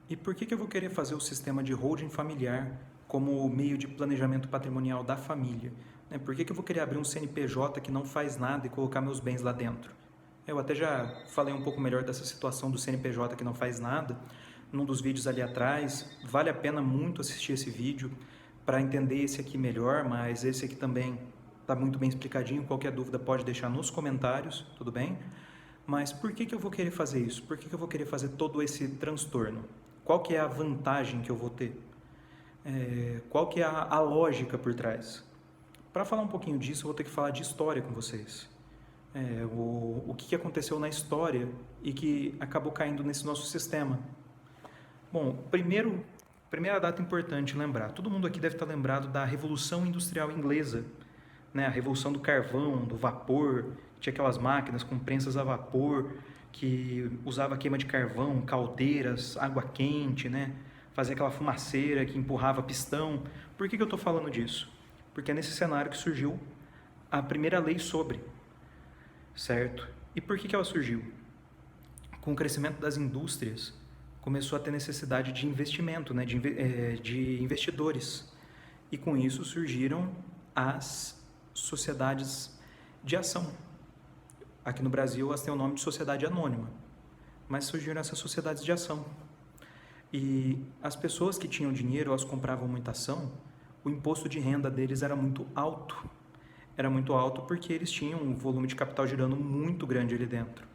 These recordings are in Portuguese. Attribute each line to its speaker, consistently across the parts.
Speaker 1: E por que eu vou querer fazer o sistema de holding familiar como meio de planejamento patrimonial da família? Por que eu vou querer abrir um CNPJ que não faz nada e colocar meus bens lá dentro? Eu até já falei um pouco melhor dessa situação do CNPJ que não faz nada num dos vídeos ali atrás. Vale a pena muito assistir esse vídeo para entender esse aqui melhor, mas esse aqui também está muito bem explicadinho. Qualquer dúvida pode deixar nos comentários, tudo bem? Mas por que eu vou querer fazer isso? Por que eu vou querer fazer todo esse transtorno? Qual que é a vantagem que eu vou ter? Qual que é a lógica por trás? Para falar um pouquinho disso, eu vou ter que falar de história com vocês. O que aconteceu na história e que acabou caindo nesse nosso sistema. Bom, primeira data importante lembrar. Todo mundo aqui deve estar lembrado da Revolução Industrial Inglesa, né? A Revolução do Carvão, do vapor, tinha aquelas máquinas com prensas a vapor, que usava queima de carvão, caldeiras, água quente, né? Fazia aquela fumaceira que empurrava pistão. Por que eu estou falando disso? Porque é nesse cenário que surgiu a primeira lei sobre, certo? E por que ela surgiu? Com o crescimento das indústrias, começou a ter necessidade de investimento, né? de investidores. E com isso surgiram as sociedades de ação. Aqui no Brasil elas têm o nome de sociedade anônima, mas surgiram essas sociedades de ação. E as pessoas que tinham dinheiro, elas compravam muita ação, o imposto de renda deles era muito alto. Era muito alto porque eles tinham um volume de capital girando muito grande ali dentro.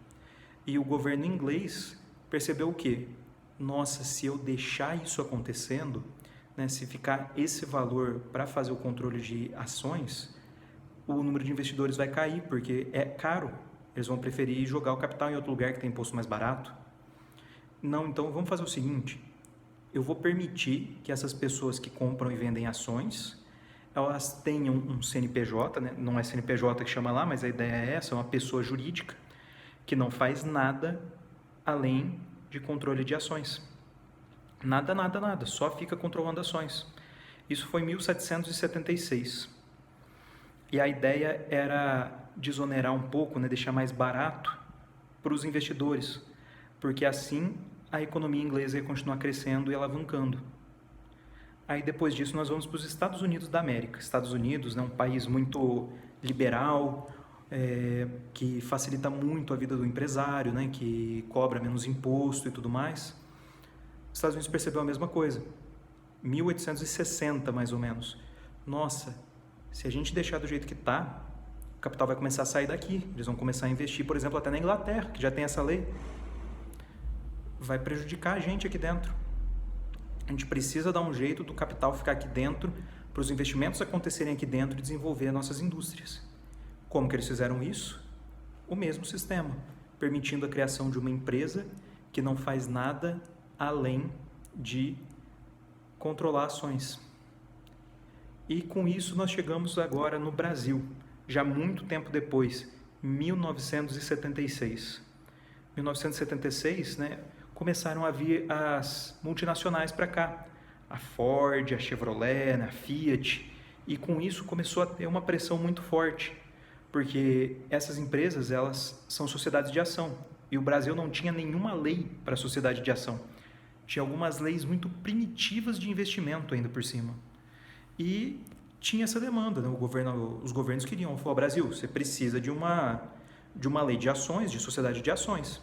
Speaker 1: E o governo inglês percebeu o quê? Nossa, se eu deixar isso acontecendo, né, se ficar esse valor para fazer o controle de ações, o número de investidores vai cair, porque é caro. Eles vão preferir jogar o capital em outro lugar que tem imposto mais barato. Não, então vamos fazer o seguinte, eu vou permitir que essas pessoas que compram e vendem ações, elas tenham um CNPJ, né? Não é CNPJ que chama lá, mas a ideia é essa, é uma pessoa jurídica que não faz nada além de controle de ações. Nada, nada, nada, só fica controlando ações. Isso foi em 1776. E a ideia era desonerar um pouco, né, deixar mais barato para os investidores, porque assim a economia inglesa ia continuar crescendo e alavancando. Aí depois disso nós vamos para os Estados Unidos da América. Estados Unidos é um país muito liberal, que facilita muito a vida do empresário, né, que cobra menos imposto e tudo mais. Os Estados Unidos percebeu a mesma coisa. 1860 mais ou menos. Nossa, se a gente deixar do jeito que está, o capital vai começar a sair daqui. Eles vão começar a investir, por exemplo, até na Inglaterra, que já tem essa lei. Vai prejudicar a gente aqui dentro. A gente precisa dar um jeito do capital ficar aqui dentro, para os investimentos acontecerem aqui dentro e desenvolver as nossas indústrias. Como que eles fizeram isso? O mesmo sistema, permitindo a criação de uma empresa que não faz nada além de controlar ações. E com isso nós chegamos agora no Brasil, já muito tempo depois, 1976. 1976, né, começaram a vir as multinacionais para cá, a Ford, a Chevrolet, a Fiat, e com isso começou a ter uma pressão muito forte, porque essas empresas, elas são sociedades de ação, e o Brasil não tinha nenhuma lei para sociedade de ação. Tinha algumas leis muito primitivas de investimento ainda por cima. E tinha essa demanda, né? Os governos queriam, falou, Brasil, você precisa de uma lei de ações, de sociedade de ações.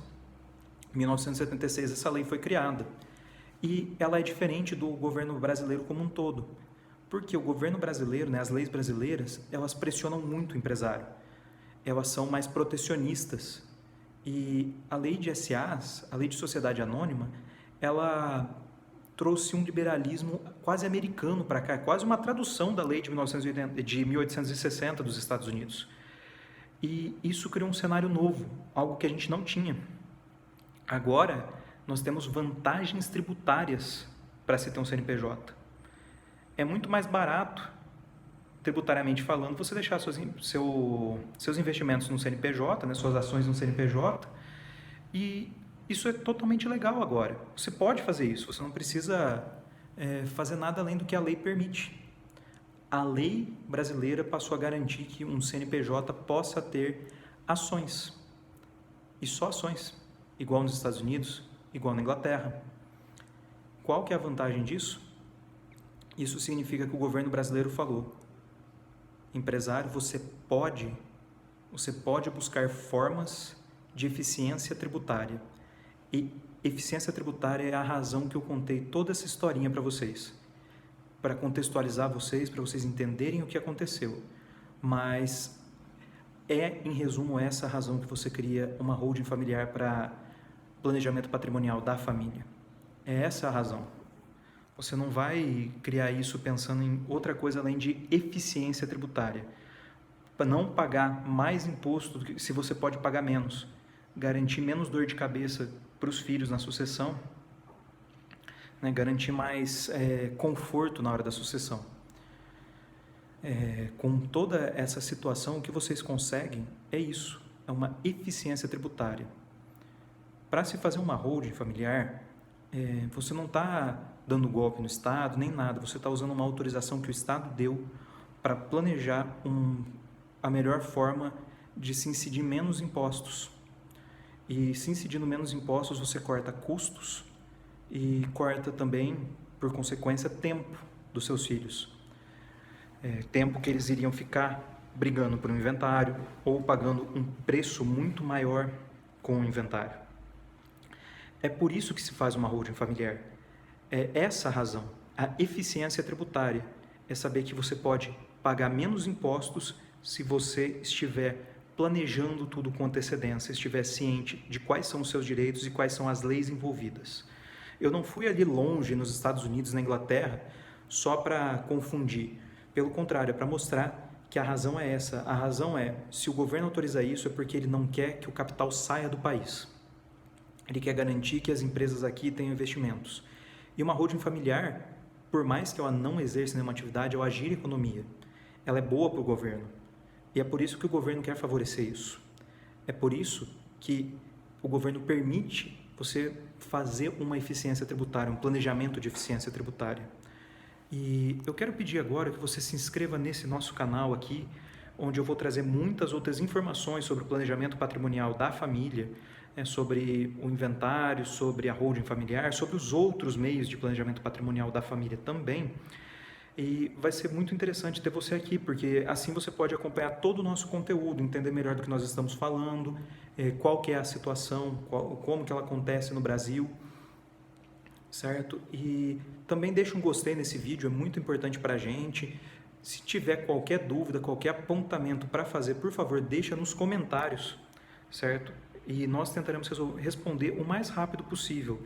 Speaker 1: Em 1976 essa lei foi criada. E ela é diferente do governo brasileiro como um todo. Porque o governo brasileiro, né, as leis brasileiras, elas pressionam muito o empresário. Elas são mais protecionistas. E a lei de SAs, a lei de sociedade anônima, ela trouxe um liberalismo quase americano para cá, quase uma tradução da lei de 1860 dos Estados Unidos. E isso criou um cenário novo, algo que a gente não tinha. Agora, nós temos vantagens tributárias para se ter um CNPJ. É muito mais barato, tributariamente falando, você deixar seus investimentos no CNPJ, né, suas ações no CNPJ, e isso é totalmente legal agora. Você pode fazer isso, você não precisa fazer nada além do que a lei permite. A lei brasileira passou a garantir que um CNPJ possa ter ações, e só ações, igual nos Estados Unidos, igual na Inglaterra. qual que é a vantagem disso? Isso significa que o governo brasileiro falou: empresário, você pode buscar formas de eficiência tributária. E eficiência tributária é a razão que eu contei toda essa historinha para vocês, para contextualizar vocês, para vocês entenderem o que aconteceu. Mas em resumo, essa a razão que você cria uma holding familiar para planejamento patrimonial da família. É essa a razão. Você não vai criar isso pensando em outra coisa além de eficiência tributária. Para não pagar mais imposto se você pode pagar menos. Garantir menos dor de cabeça para os filhos na sucessão. Né? Garantir mais conforto na hora da sucessão. Com toda essa situação, o que vocês conseguem é isso. É uma eficiência tributária. Para se fazer uma holding familiar, você não está dando golpe no Estado, nem nada. Você está usando uma autorização que o Estado deu para planejar a melhor forma de se incidir menos impostos. E se incidindo menos impostos, você corta custos e corta também, por consequência, tempo dos seus filhos. Tempo que eles iriam ficar brigando por um inventário ou pagando um preço muito maior com o inventário. É por isso que se faz uma holding familiar. É essa a razão. A eficiência tributária é saber que você pode pagar menos impostos se você estiver planejando tudo com antecedência, estiver ciente de quais são os seus direitos e quais são as leis envolvidas. Eu não fui ali longe nos Estados Unidos, na Inglaterra, só para confundir. Pelo contrário, é para mostrar que a razão é essa. A razão é, se o governo autoriza isso, é porque ele não quer que o capital saia do país. Ele quer garantir que as empresas aqui tenham investimentos. E uma holding familiar, por mais que ela não exerça nenhuma atividade, ela gira a economia. Ela é boa para o governo. E é por isso que o governo quer favorecer isso. É por isso que o governo permite você fazer uma eficiência tributária, um planejamento de eficiência tributária. E eu quero pedir agora que você se inscreva nesse nosso canal aqui, onde eu vou trazer muitas outras informações sobre o planejamento patrimonial da família, sobre o inventário, sobre a holding familiar, sobre os outros meios de planejamento patrimonial da família também. E vai ser muito interessante ter você aqui, porque assim você pode acompanhar todo o nosso conteúdo, entender melhor do que nós estamos falando, qual que é a situação, como que ela acontece no Brasil, certo? E também deixa um gostei nesse vídeo, é muito importante para a gente. Se tiver qualquer dúvida, qualquer apontamento para fazer, por favor, deixa nos comentários, certo? E nós tentaremos responder o mais rápido possível.